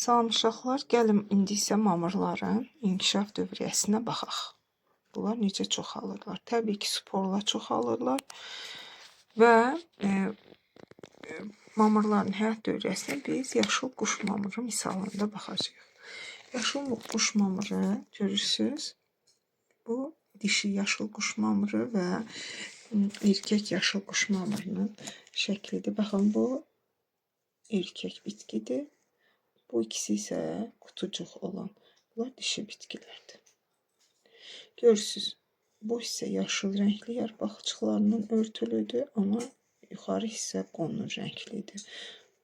Salam uşaqlar, gəlin indi isə mamırların inkişaf dövriyyəsinə baxaq. Bunlar necə çoxalırlar? Təbii ki, sporla çoxalırlar və mamırların həyat dövriyyəsinə biz yaşıl quş mamırı misalında baxacağıq. Yaşıl quş mamırı görürsünüz. Bu dişi yaşıl quş mamırı və erkək yaşıl quş mamırının şəklidir. Baxın, bu erkək bitkidir. Bu ikisi isə qutucuq olan. Bunlar dişi bitkilərdir. Görürsünüz, bu hissə yaşıl rəngli yarpaqçıqlarından örtülüdür, amma yuxarı hissə qonur rənglidir.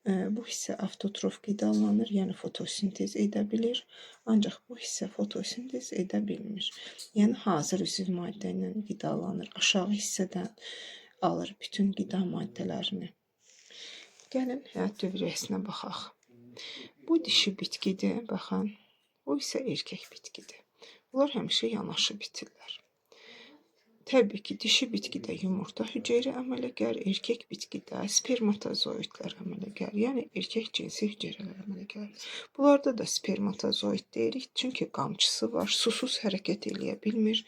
Bu hissə avtotrof qidalanır, yəni fotosintez edə bilir. Ancaq bu hissə fotosintez edə bilmir. Yəni hazır üzv maddə ilə qidalanır. Aşağı hissədən alır bütün qida maddələrini. Gəlin həyat dövriyyəsinə baxaq. Bu dişi bitkidir, baxın. Bu isə erkək bitkidir. Bunlar həmişə yanaşı bitirlər. Təbii ki, dişi bitkidə yumurta hüceyrə əmələ gəlir, erkək bitkidə spermatozoidlər əmələ gəlir. Yəni erkək cinsi hüceyrələr əmələ gəlir. Bunlarda da spermatozoid deyirik, çünki qamçısı var, susuz hərəkət eləyə bilmir.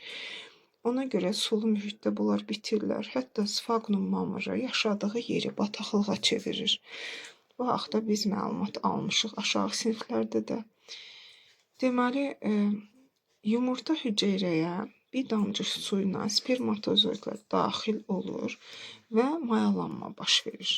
Ona görə sulu mühitdə bunlar bitirlər. Hətta sfaqnum mamırı yaşadığı yeri bataqlığa çevirir. Bu haqda biz məlumat almışıq aşağı siniflərdə də. Deməli, yumurta hüceyrəyə bir damcı su ilə spermatozoidlər daxil olur və mayalanma baş verir.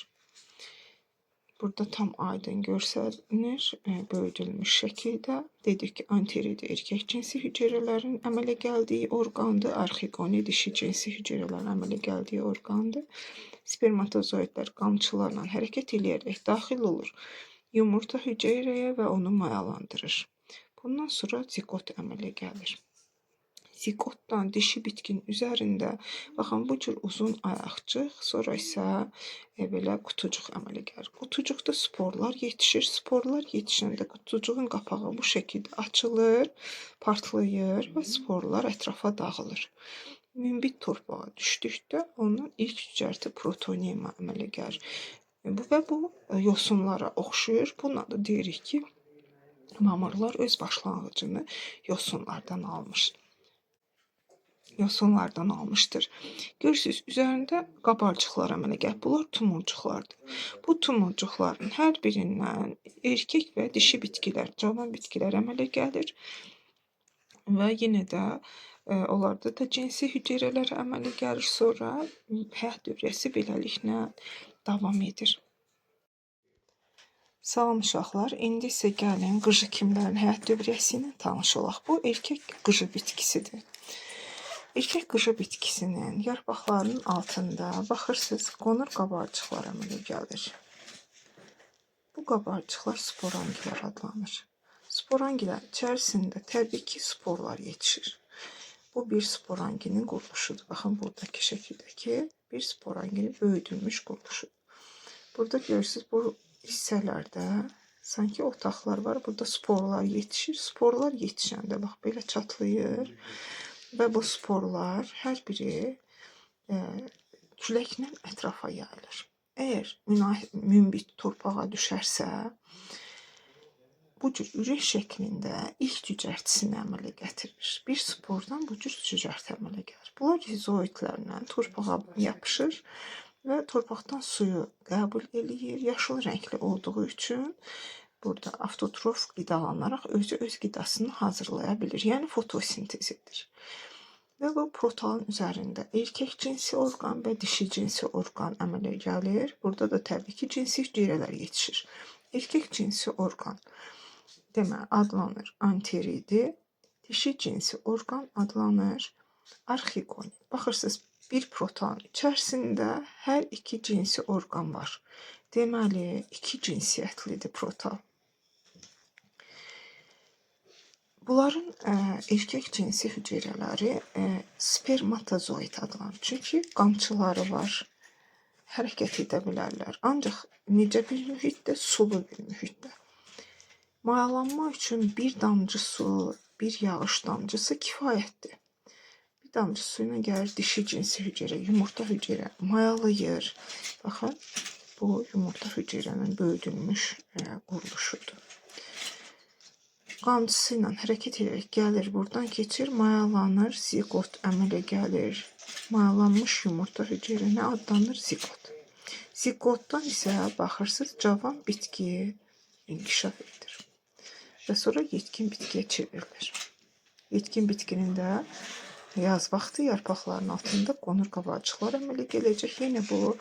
Burada tam aydın görsənir, böyüdülmüş şəkildə. Dedik ki, anterid erkək cinsi hüceyrələrin əmələ gəldiyi orqandır, arxigoni dişi cinsi hüceyrələrin əmələ gəldiyi orqandır. Spermatozoidlər qamçılarla hərəkət eləyərək daxil olur yumurta hüceyrəyə və onu mayalandırır. Bundan sonra ziqot əmələ gəlir. Ziqotdan dişi bitkinin üzərində, baxın, bu cür uzun ayaqcıq, sonra isə belə qutucuq əmələ gəlir. Qutucuqda sporlar yetişir. Sporlar yetişəndə qutucuğun qapağı bu şəkildə açılır, partlayır və sporlar ətrafa dağılır. Münbit torpağa düşdükdə onun ilk cücərti protonema əmələ gəlir. Və bu yosunlara oxşuyur. Buna da deyirik ki, mamırlar öz başlanğıcını yosunlardan almışdır. Görürsünüz, üzərində qabarcıqlar əmələ gəlir. Bunlar tumurcuqlardır. Bu tumurcuqların hər birindən erkək və dişi bitkilər, cavan bitkilər əmələ gəlir və yenə də onlarda da cinsi hüceyrələr əmələ gəlir. Sonra həyat dövriyyəsi beləliklə davam edir. Salam uşaqlar, indi isə gəlin qıcı kimlərin həyat dövriyyəsi ilə tanış olaq. Bu erkək qıcı bitkisidir. Erkək qıcı bitkisinin yarpaqlarının altında baxırsınız, qonur qabarcıqlar əmələ gəlir. Bu qabarcıqlar sporangilər adlanır. Sporangilər içərisində təbii ki, sporlar yetişir. Bu bir sporanginin quruluşudur. Baxın, buradakı şəkildəki bir sporanginin böyüdülmüş quruluşudur. Burada görürsünüz, bu hissələrdə sanki otaqlar var. Burada sporlar yetişir. Sporlar yetişəndə bax belə çatlayır və bu sporlar hər biri küləklə ətrafa yayılır. Əgər münbit torpağa düşərsə, bu cür ürək şəklində ilk cücərtisini əmələ gətirir. Bir spordan bu cür cücərti əmələ gəlir. Bunlar rizoidlərlə torpağa yapışır və torpaqdan suyu qəbul eləyir. Yaşıl rəngli olduğu üçün burada avtotrof qidalanaraq özü öz qidasını hazırlaya bilir. Yəni fotosintez edir. Və bu protalın üzərində erkək cinsi orqan və dişi cinsi orqan əmələ gəlir. Burada da təbii ki, cinsi hüceyrələr yetişir. Erkək cinsi orqan deməli adlanır anteridi, dişi cinsi orqan adlanır arxigoni. Baxırsınız, bir protalın içərisində hər iki cinsi orqan var. Deməli, iki cinsiyyətlidir protal. Bunların erkək cinsi hüceyrələri spermatozoid adlanır. Çünki qamçıları var, hərəkət edə bilərlər. Ancaq necə bir mühitdə? Sulu bir mühitdə. Mayalanma üçün bir damcı su, bir yağış damcısı kifayətdir. Bir damcı su ilə gəlir dişi cinsi hüceyrə, yumurta hüceyrə mayalayır. Baxın, bu yumurta hüceyrənin böyüdülmüş quruluşudur. qamçısı ilə hərəkət edərək gəlir, buradan keçir, mayalanır, zigot əmələ gəlir. Mayalanmış yumurta hüceyrə nə adlanır? Zigot. Ziqotdan isə baxırsınız, cavan bitki inkişaf edir və sonra yetkin bitkiyə çevrilir. Yetkin bitkinin də yaz vaxtı yarpaqların altında qonur qabarcıqlar əmələ gələcək. Yenə bu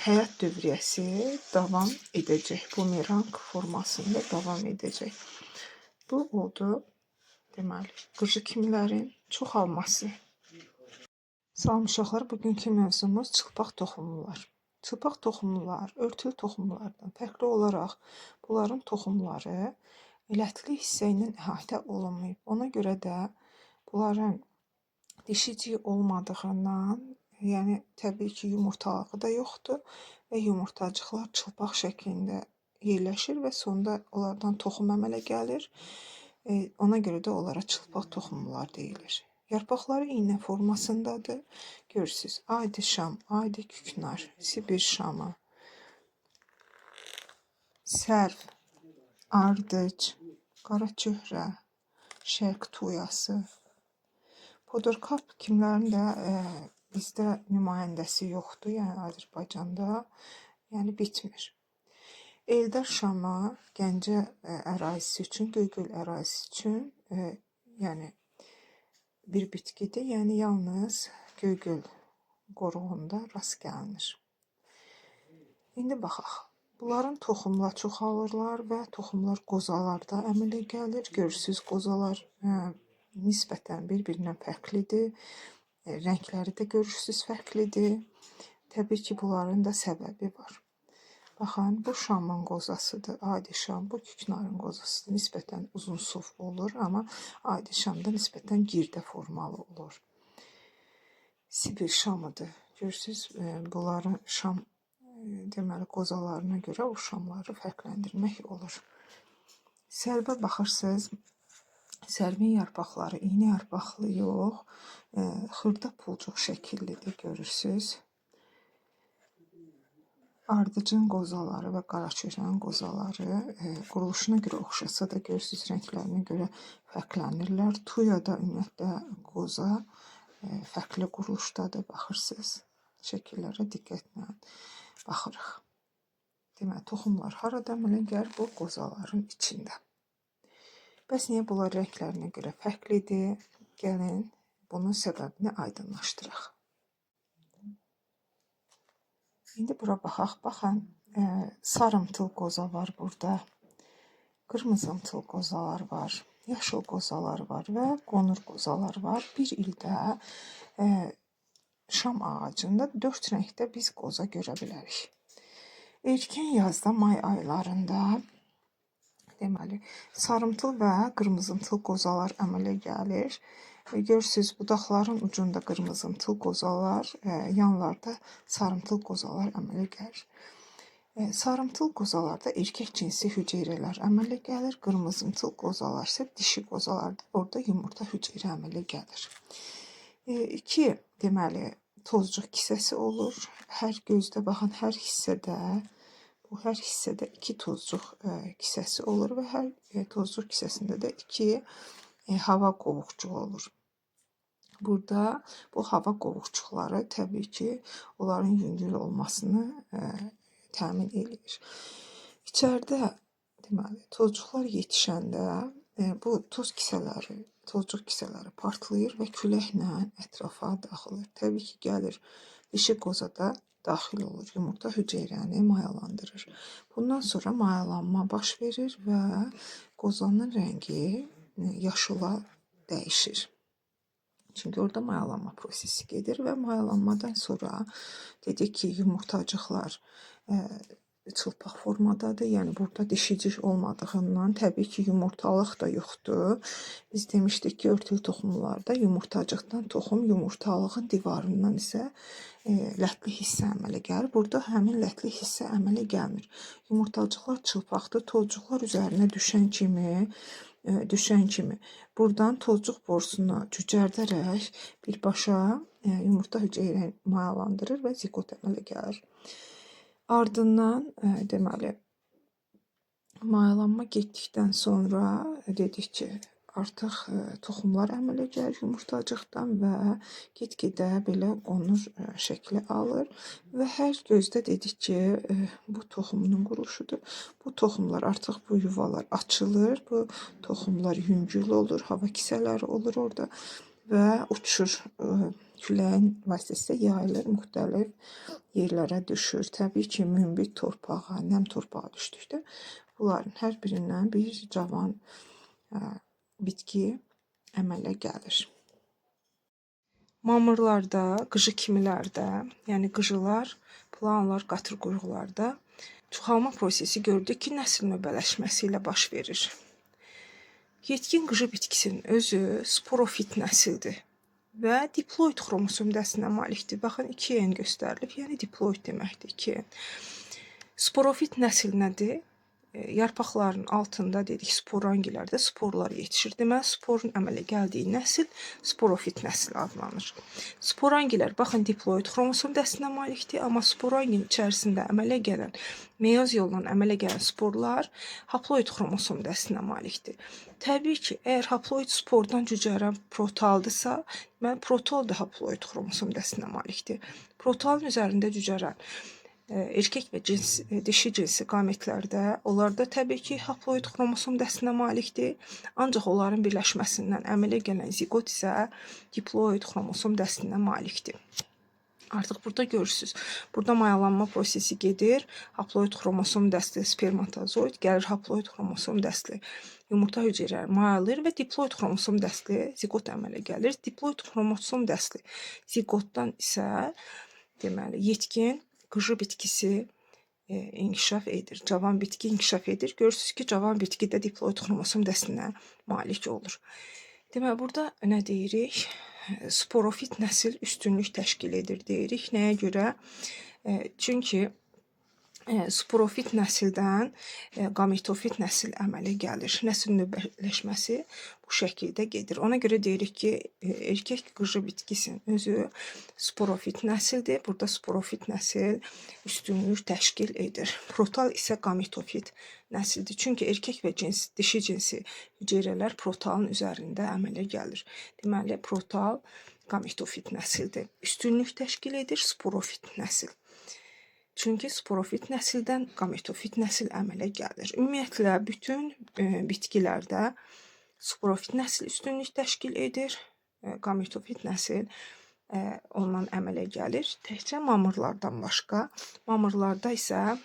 həyat dövriyyəsi davam edəcək. Bumerang formasında davam edəcək. Bu oldu, deməli, qıcı kimlərin çoxalması. Salam uşaqlar, bugünkü mövzumuz çılpaq toxumlular. Çılpaq toxumlular, örtülü toxumlardan fərqli olaraq bunların toxumları lətli hissə ilə əhatə olunmayıb. Ona görə də bunların dişiciyi olmadığından, yəni təbii ki, yumurtalığı da yoxdur və yumurtacıqlar çılpaq şəklində yerləşir və sonda onlardan toxum əmələ gəlir. Ona görə də onlara çılpaq toxumlular deyilir. Yarpaqları iynə formasındadır. Görürsünüz, adi şam, adi küknar, Sibir şamı, sərv, ardıc, qara çöhrə, şərq tuyası. Podorkap kimlərin də bizdə nümayəndəsi yoxdur, yəni Azərbaycanda, yəni bitmir. Eldar şamı Gəncə ərazisi üçün, Göygöl ərazisi üçün yəni bir bitkidir. Yəni yalnız Göygöl qoruğunda rast gəlinir. İndi baxaq. Bunların toxumlar çoxalırlar və toxumlar qozalarda əmələ gəlir. Görürsünüz, qozalar nisbətən bir-birindən fərqlidir. Rəngləri də görürsünüz fərqlidir. Təbii ki, bunların da səbəbi var. Baxın, bu şamın qozasıdır, adi şam. Bu küknarın qozasıdır, nisbətən uzunsov olur, amma adi şamda nisbətən girdə formalı olur. Sibir şamıdır. Görürsünüz, bunların şam deməli qozalarına görə o şamları fərqləndirmək olur. Sərvə baxırsınız, sərvin yarpaqları iynə yarpaqlı yox, xırda pulcuq şəkillidir, görürsünüz. Ardıcın qozaları və qaraçöhrənin qozaları quruluşuna görə oxşasa da görürsünüz, rənglərinə görə fərqlənirlər. Tuyada ümumiyyətlə qoza fərqli quruluşdadır, baxırsınız. Şəkillərə diqqətlə baxırıq. Deməli, toxumlar harada əmələ gəlir? Bu qozaların içində. Bəs niyə bunlar rənglərinə görə fərqlidir? Gəlin, bunun səbəbini aydınlaşdıraq. İndi bura baxaq, baxın, sarımtıl qoza var burada, qırmızımtıl qozalar var, yaşıl qozalar var və qonur qozalar var. Bir ildə şam ağacında 4 rəngdə biz qoza görə bilərik. Erkən yazda, may aylarında deməli, sarımtıl və qırmızımtıl qozalar əmələ gəlir. Görürsünüz, budaqların ucunda qırmızımtıl qozalar, yanlarda sarımtıl qozalar əmələ gəlir. Sarımtıl qozalarda erkək cinsi hüceyrələr əmələ gəlir, qırmızımtıl qozalar isə dişi qozalardır. Orada yumurta hüceyrə əmələ gəlir. İki, deməli, tozcuq kisəsi olur. Hər gözdə, baxın, hər hissədə 2 tozcuq kisəsi olur və hər tozcuq kisəsində də 2 hava qovuqcuğu olur. Burada bu hava qovuqcuqları təbii ki, onların yüngül olmasını təmin edir. İçəridə deməli, tozcuqlar yetişəndə bu tozcuq kisələri partlayır və küləklə ətrafa daxılır. Təbii ki, gəlir dişi qozada daxil olur, yumurta hüceyrəni mayalandırır. Bundan sonra mayalanma baş verir və qozanın rəngi yaşıla dəyişir. Çünki orada mayalanma prosesi gedir və mayalanmadan sonra dedik ki, yumurtacıqlar çılpaq formadadır. Yəni burada dişicik olmadığından təbii ki, yumurtalıq da yoxdur. Biz demişdik ki, örtülü toxumlarda yumurtacıqdan toxum, yumurtalığın divarından isə lətli hissə əmələ gəlir. Burada həmin lətli hissə əmələ gəlmir. Yumurtacıqlar çılpaqdır, tozcuqlar üzərinə düşən kimi buradan tozcuq borusunu cücərdərək birbaşa yumurta hüceyrəni mayalandırır və zigot əmələ gəlir. Ardından deməli Mayalanma getdikdən sonra dedik ki, artıq toxumlar əmələ gəlir yumurtacıqdan və get-gedə belə qonur şəkli alır və hər gözdə dedik ki, bu toxumunun quruluşudur. Bu toxumlar artıq bu yuvalar açılır, bu toxumlar yüngül olur, hava kisələri olur orada və uçur. Küləyin vasitəsilə yayılır, müxtəlif yerlərə düşür. Təbii ki, münbit torpağa, nəm torpağa düşdükdə bunların hər birindən bir cavan bitki əmələ gəlir. Mamırlarda, qışı kimilərdə, yəni qıcılar, planlar, qatırquyruqlarda çoxalma prosesi gördük ki, nəsil növbələşməsi ilə baş verir. Yetkin qıcı bitkisinin özü sporofit nəsildir və diploid xromosom dəstinə malikdir. Baxın, 2N göstərilib, yəni diploid deməkdir, 2N. Sporofit nəsil nədir? Yarpaqların altında dedik sporangilərdə sporlar yetişir. Deməli, sporun əmələ gəldiyi nəsil sporofit nəsli adlanır. Sporangilər, baxın, diploid xromosom dəstinə malikdir, amma sporangin içərisində əmələ gələn, meyoz yolla əmələ gələn sporlar haploid xromosom dəstinə malikdir. Təbii ki, əgər haploid spordan cücərən protaldırsa, deməli, protol da haploid xromosom dəstinə malikdir. Protalın üzərində cücərən erkək və dişi cinsi qametlərdə, onlarda təbii ki, haploid xromosom dəstinə malikdir. Ancaq onların birləşməsindən əmələ gələn zigot isə diploid xromosom dəstinə malikdir. Artıq burada görürsünüz. Burada mayalanma prosesi gedir. Haploid xromosom dəstli spermatozoid gəlir, haploid xromosom dəstli yumurta hüceyrələri mayalır və diploid xromosom dəstli zigot əmələ gəlir. Diploid xromosom dəstli zigotdan isə deməli yetkin qıcı bitkisi inkişaf edir. Cavan bitki inkişaf edir. Görürsünüz ki, cavan bitki də diploid xromosom dəstinə malik olur. Deməli, burada nə deyirik? Sporofit nəsil üstünlük təşkil edir deyirik. Nəyə görə? Çünki sporofit nəsildən gametofit nəsil əmələ gəlir. Nəsil növbələşməsi bu şəkildə gedir. Ona görə deyirik ki, erkək qıcı bitkisinin özü sporofit nəsildir. Burada sporofit nəsil üstünlük təşkil edir. Protal isə gametofit nəsildir. Çünki erkək və dişi cinsi hüceyrələr protalın üzərində əmələ gəlir. Deməli, protal gametofit nəsildir. Üstünlük təşkil edir sporofit nəsil. Çünki sporofit nəsildən gametofit nəsil əmələ gəlir. Ümumiyyətlə, bütün bitkilərdə sporofit nəsil üstünlük təşkil edir. Gametofit nəsil ondan əmələ gəlir. Təkcə mamırlardan başqa. Mamırlarda isə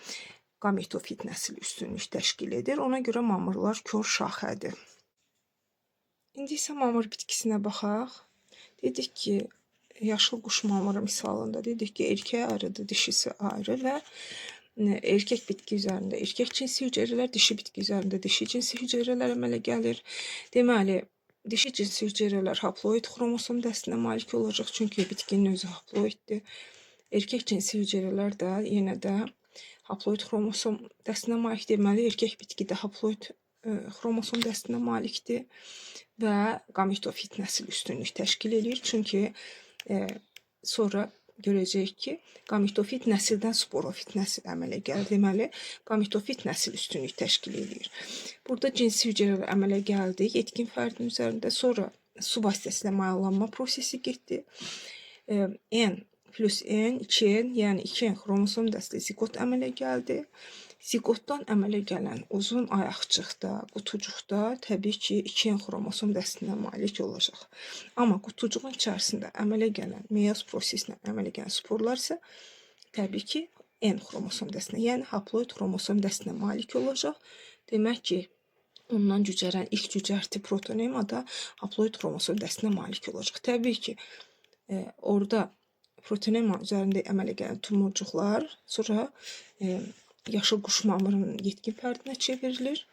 gametofit nəsil üstünlük təşkil edir. Ona görə mamırlar kör şaxədir. İndi isə mamır bitkisinə baxaq. Dedik ki, yaşıl quş mamırı misalında dedik ki, erkəyi ayrıdır, dişisi ayrı və erkək bitki üzərində erkək cinsi hüceyrələr, dişi bitki üzərində dişi cinsi hüceyrələr əmələ gəlir. Deməli, dişi cinsi hüceyrələr haploid xromosom dəstinə malik olacaq, çünki bitkinin özü haploiddir. Erkək cinsi hüceyrələr də yenə də haploid xromosom dəstinə malik, deməli, erkək bitki də haploid xromosom dəstinə malikdir və gametofit nəsil üstünlük təşkil edir. Çünki sonra görəcəyik ki, gametofit nəsildən sporofit nəsil əmələ gəlir. Deməli, gametofit nəsil üstünlük təşkil edir. Burada cinsi hüceyrələr əmələ gəldi, yetkin fərdin üzərində. Sonra su vasitəsilə mayalanma prosesi getdi. N plus N, 2N, yəni 2N xromosom dəstli zigot əmələ gəldi. Zigotdan əmələ gələn uzun ayaqcıqda, qutucuqda təbii ki, 2N xromosom dəstinə malik olacaq. Amma qutucuğun içərisində əmələ gələn, meyoz prosesinə əmələ gələn sporlar isə təbii ki, N xromosom dəstinə, yəni haploid xromosom dəstinə malik olacaq. Demək ki, ondan cücərən ilk cücərti protonema haploid xromosom dəstinə malik olacaq. Təbii ki, orada protonema üzərində əmələ gələn tumorcuqlar sonra yaşıl quş mamırının yetkin fərdinə çevrilir.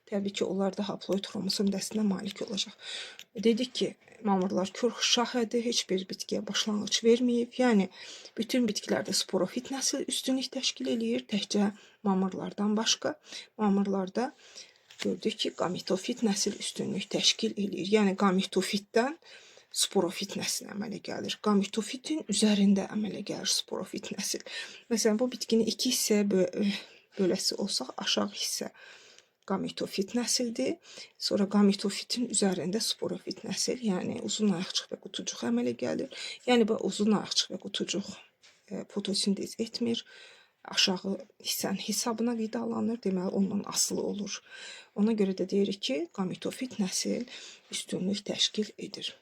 Təbii ki, onlar da haploid xromosom dəstinə malik olacaq. Dedik ki, mamırlar kör şaxədir, heç bir bitkiyə başlanğıc verməyib. Yəni, bütün bitkilərdə sporofit nəsil üstünlük təşkil eləyir, təkcə mamırlardan başqa. Mamırlarda gördük ki, gametofit nəsil üstünlük təşkil eləyir. Yəni, gametofitdən sporofit nəsil əmələ gəlir. Gametofitin üzərində əmələ gəlir sporofit nəsil. Məsələn, bu bitkini iki hissəyə böləsi olsaq, aşağı hissə gametofit nəsildir. Sonra gametofitin üzərində sporofit nəsil, yəni uzun ayaqçıq və qutucuq əmələ gəlir. Yəni bu uzun ayaqçıq və qutucuq fotosintez etmir. Aşağı hissənin hesabına qidalanır, deməli ondan asılı olur. Ona görə də deyirik ki, gametofit nəsil üstünlük təşkil edir.